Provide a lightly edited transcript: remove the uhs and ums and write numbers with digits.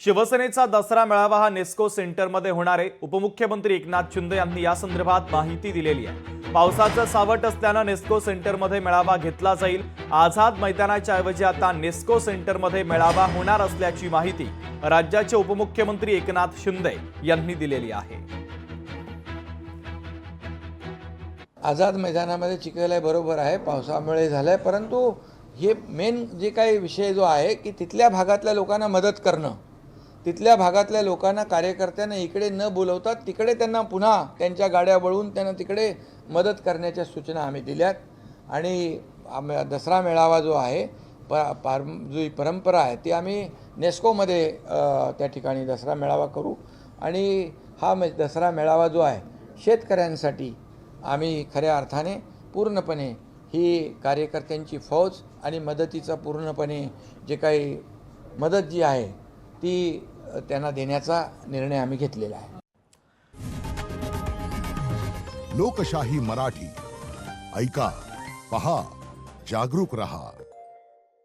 शिवसेनेचा दसरा मेळावा हा नेस्को सेंटरमध्ये होणार आहे। उपमुख्यमंत्री एकनाथ शिंदे यांनी या संदर्भात माहिती दिलेली आहे। पावसाचं सावट असल्यानं नेस्को सेंटरमध्ये मेळावा घेतला जाईल। आझाद मैदानाच्या ऐवजी आता नेस्को सेंटरमध्ये मेळावा होणार असल्याची माहिती राज्याचे उपमुख्यमंत्री एकनाथ शिंदे यांनी दिलेली आहे। आझाद मैदानामध्ये चिखल बरोबर आहे, पावसामुळे झालंय, परंतु हे मेन जे काही विषय जो आहे की तिथल्या भागातल्या लोकांना मदत करणं, तिथल्या भागातल्या लोकांना कार्यकर्त्यांना इकडे न बोलवता तिकडे त्यांना पुन्हा त्यांच्या गाड्या वळवून त्यांना तिकडे मदत करण्याच्या सूचना आम्ही दिल्यात। आणि दसरा मेळावा जो आहे जी परंपरा आहे ती आम्ही नेस्कोमध्ये त्या ठिकाणी दसरा मेळावा करू। आणि हा दसरा मेळावा जो आहे शेतकऱ्यांसाठी आम्ही खऱ्या अर्थाने पूर्णपणे ही कार्यकर्त्यांची फौज आणि मदतीचा पूर्णपणे जे काही मदत जी आहे ती त्यांना देण्याचा निर्णय आम्ही घेतलेला आहे। लोकशाही मराठी ऐका, पहा, जागरूक रहा।